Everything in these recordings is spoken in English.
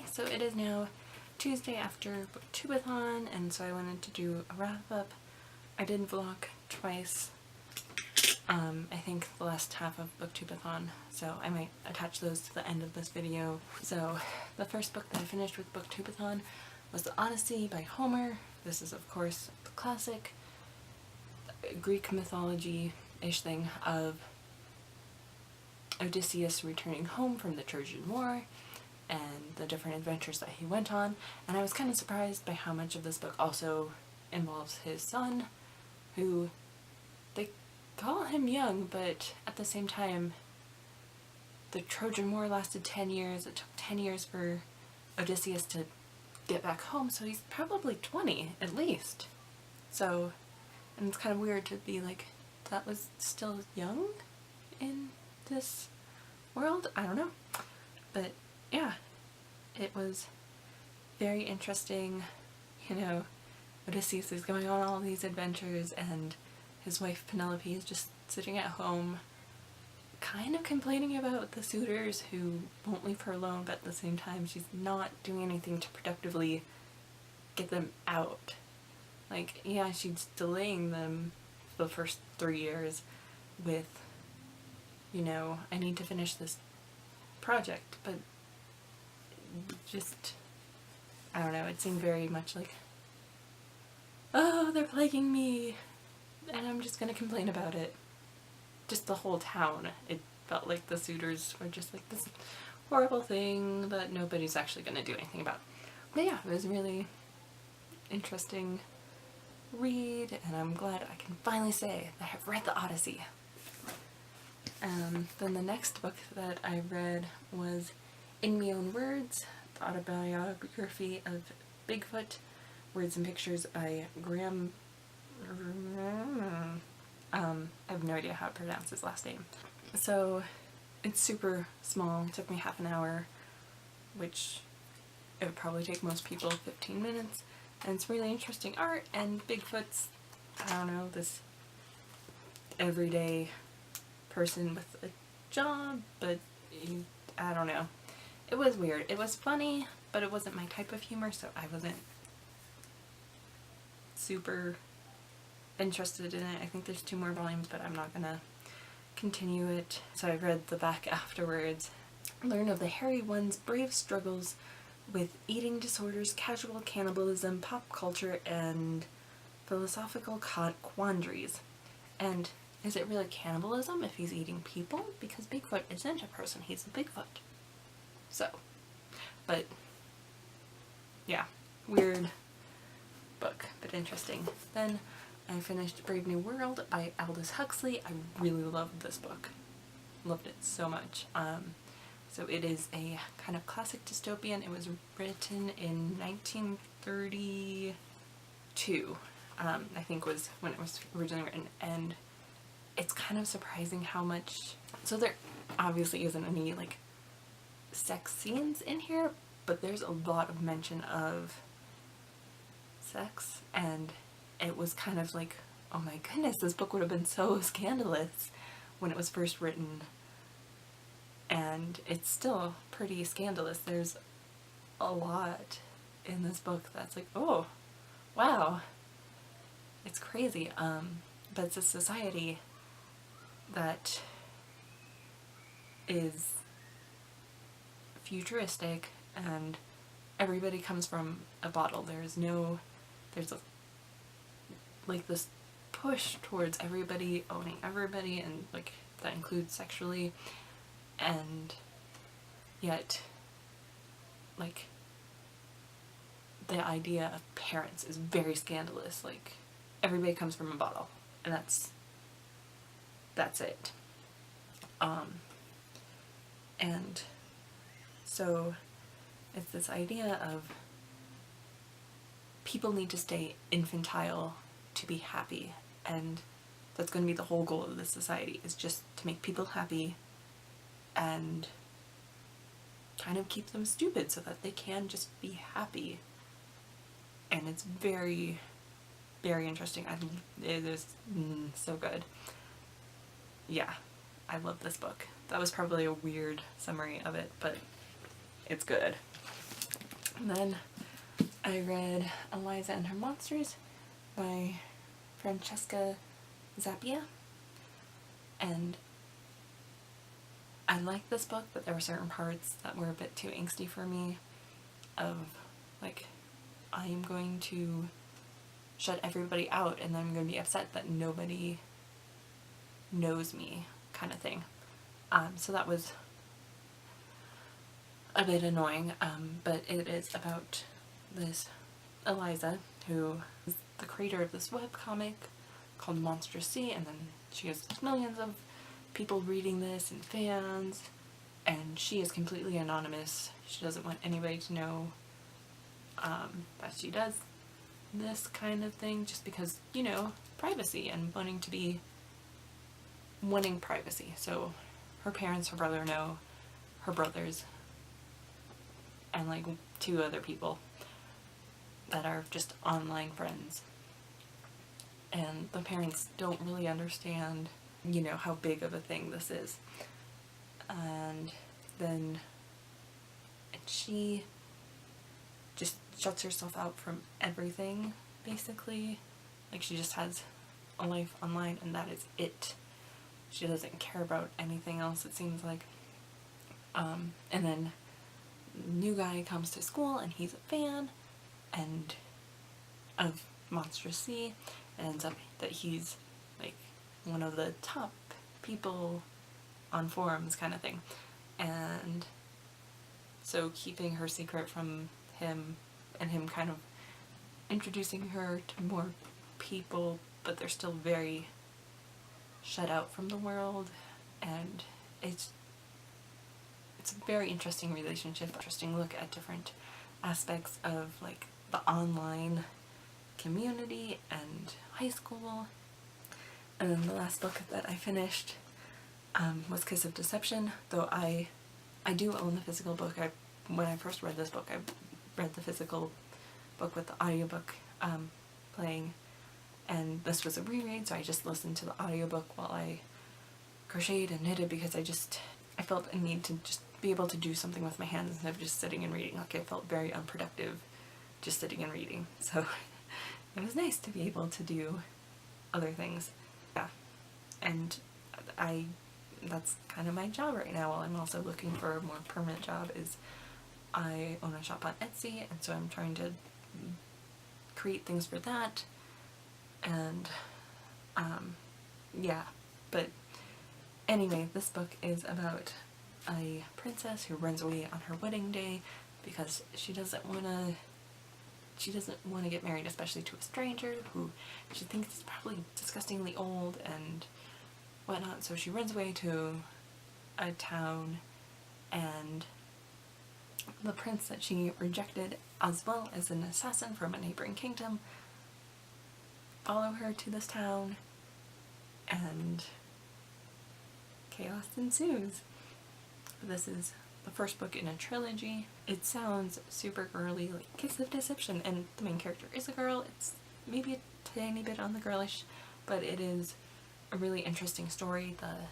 Hi, so it is now Tuesday after BookTubeAthon, and so I wanted to do a wrap-up. I did vlog twice, I think the last half of BookTubeAthon, so I might attach those to the end of this video. So the first book that I finished with BookTubeAthon was The Odyssey by Homer. This is of course the classic Greek mythology-ish thing of Odysseus returning home from the Trojan War and the different adventures that he went on, and I was kind of surprised by how much of this book also involves his son, who they call him young, but at the same time the Trojan War lasted 10 years. It took 10 years for Odysseus to get back home, so he's probably 20 at least. So, and it's kind of weird to be like, that was still young in this world? I don't know. But yeah, it was very interesting. You know, Odysseus is going on all these adventures and his wife Penelope is just sitting at home kind of complaining about the suitors who won't leave her alone, but at the same time she's not doing anything to productively get them out. Like, yeah, she's delaying them for the first 3 years with, you know, I need to finish this project, but just, I don't know, it seemed very much like, oh, they're plaguing me, and I'm just gonna complain about it. Just the whole town, it felt like the suitors were just like this horrible thing that nobody's actually gonna do anything about. But yeah, it was a really interesting read, and I'm glad I can finally say that I've read the Odyssey. Then the next book that I read was In My Own Words, the autobiography of Bigfoot, Words and Pictures by Graham. I have no idea how to pronounce his last name. So it's super small. It took me half an hour, which it would probably take most people 15 minutes. And it's really interesting art, and Bigfoot's, I don't know, this everyday person with a job, but I don't know. It was weird. It was funny, but it wasn't my type of humor, so I wasn't super interested in it. I think there's 2 more volumes, but I'm not gonna continue it. So I read the back afterwards. Learn of the hairy one's brave struggles with eating disorders, casual cannibalism, pop culture, and philosophical quandaries. And is it really cannibalism if he's eating people? Because Bigfoot isn't a person, he's a Bigfoot. So, but yeah, weird book, but interesting. Then I finished Brave New World by Aldous Huxley. I really loved this book. Loved it so much. So it is a kind of classic dystopian. It was written in 1932, I think was when it was originally written, and it's kind of surprising how much, so there obviously isn't any like sex scenes in here, but there's a lot of mention of sex, and it was kind of like, oh my goodness, this book would have been so scandalous when it was first written, and it's still pretty scandalous. There's a lot in this book that's like, oh wow, it's crazy. But it's a society that is futuristic and everybody comes from a bottle. There's like this push towards everybody owning everybody, and like that includes sexually, and yet like the idea of parents is very scandalous. Like everybody comes from a bottle, and that's it. And so it's this idea of people need to stay infantile to be happy, and that's going to be the whole goal of this society, is just to make people happy and kind of keep them stupid so that they can just be happy. And it's very, very interesting. It is so good. Yeah, I love this book. That was probably a weird summary of it, but it's good. And then I read Eliza and Her Monsters by Francesca Zappia, and I liked this book, but there were certain parts that were a bit too angsty for me, of like, I am going to shut everybody out and then I'm going to be upset that nobody knows me kind of thing. So that was a bit annoying, but it is about this Eliza, who is the creator of this webcomic called Monstrous Sea, and then she has millions of people reading this and fans, and she is completely anonymous. She doesn't want anybody to know that she does this kind of thing, just because, you know, privacy and wanting privacy. So her parents, her brother know, her brothers, and like 2 other people that are just online friends. And the parents don't really understand, you know, how big of a thing this is. And then she just shuts herself out from everything, basically. Like, she just has a life online and that is it. She doesn't care about anything else, it seems like. And then new guy comes to school and he's a fan and of Monstrous Sea, and ends up that he's like one of the top people on forums kind of thing. And so keeping her secret from him, and him kind of introducing her to more people, but they're still very shut out from the world, and it's a very interesting relationship, interesting look at different aspects of like the online community and high school. And then the last book that I finished was Kiss of Deception, though I do own the physical book. When I first read this book, I read the physical book with the audiobook playing, and this was a reread, so I just listened to the audiobook while I crocheted and knitted, because I felt a need to just be able to do something with my hands instead of just sitting and reading. Like, I felt very unproductive just sitting and reading, so it was nice to be able to do other things. Yeah, and that's kind of my job right now, while I'm also looking for a more permanent job, is I own a shop on Etsy, and so I'm trying to create things for that. And yeah, but anyway, this book is about a princess who runs away on her wedding day because she doesn't want to get married, especially to a stranger who she thinks is probably disgustingly old and whatnot. So she runs away to a town, and the prince that she rejected, as well as an assassin from a neighboring kingdom, follow her to this town, and chaos ensues. This is the first book in a trilogy. It sounds super girly, like Kiss of Deception, and the main character is a girl. It's maybe a tiny bit on the girlish, but it is a really interesting story. The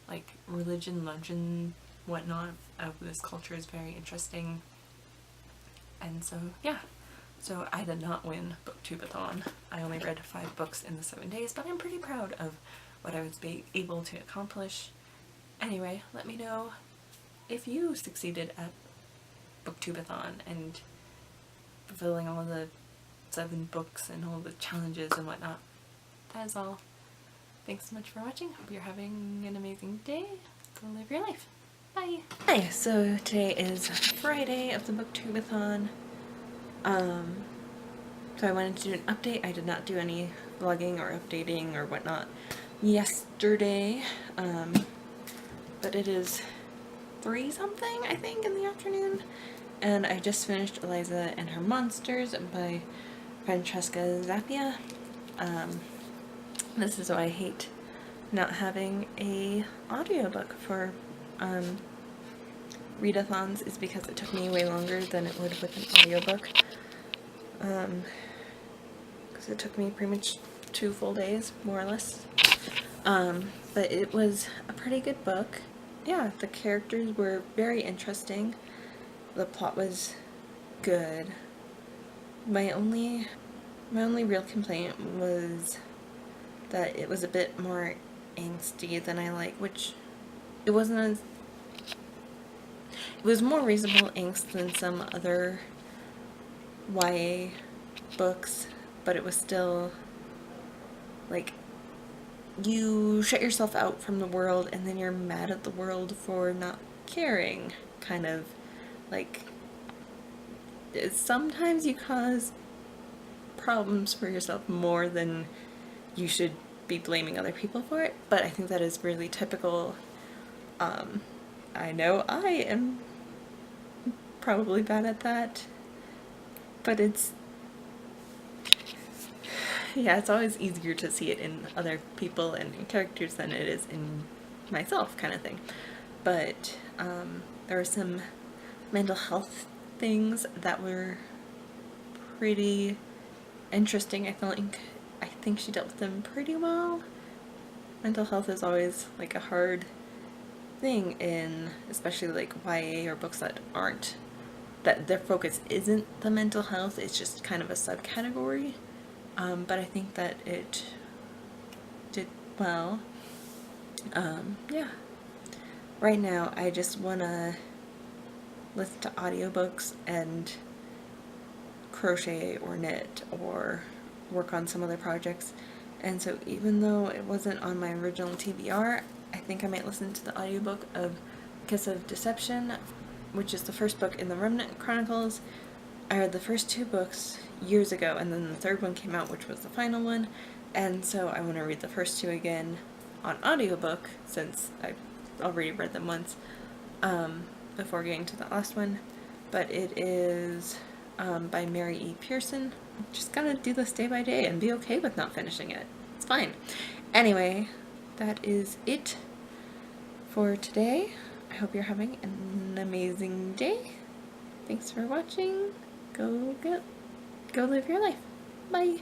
like religion, legend, whatnot of this culture is very interesting. And so yeah, so I did not win BookTubeAthon. I only read 5 books in the 7 days, but I'm pretty proud of what I was able to accomplish. Anyway, let me know if you succeeded at BookTubeAthon and fulfilling all the 7 books and all the challenges and whatnot. That is all. Thanks so much for watching. Hope you're having an amazing day. Go live your life. Bye! Hi, so today is Friday of the BookTubeAthon. So I wanted to do an update. I did not do any vlogging or updating or whatnot yesterday, but it is 3 something, I think, in the afternoon, and I just finished Eliza and Her Monsters by Francesca Zappia. This is why I hate not having a audiobook for readathons, is because it took me way longer than it would with an audiobook. Because it took me pretty much 2 full days, more or less. But it was a pretty good book. Yeah, the characters were very interesting. The plot was good. My only real complaint was that it was a bit more angsty than I like, which it wasn't as, it was more reasonable angst than some other YA books, but it was still like, you shut yourself out from the world and then you're mad at the world for not caring, kind of. Like, sometimes you cause problems for yourself more than you should be blaming other people for it, but I think that is really typical. I know I am probably bad at that, but it's always easier to see it in other people and in characters than it is in myself, kind of thing. But there were some mental health things that were pretty interesting. I think she dealt with them pretty well. Mental health is always like a hard thing in, especially like YA or books that aren't, that their focus isn't the mental health, it's just kind of a subcategory. But I think that it did well. Yeah. Right now I just wanna listen to audiobooks and crochet or knit or work on some other projects. And so even though it wasn't on my original TBR, I think I might listen to the audiobook of Kiss of Deception, which is the first book in the Remnant Chronicles. I read the first 2 books years ago, and then the 3rd one came out, which was the final one, and so I want to read the first 2 again on audiobook, since I've already read them once, before getting to the last one. But it is by Mary E. Pearson. Just gotta do this day by day and be okay with not finishing it. It's fine. Anyway, that is it for today. I hope you're having an amazing day. Thanks for watching. Go live your life. Bye.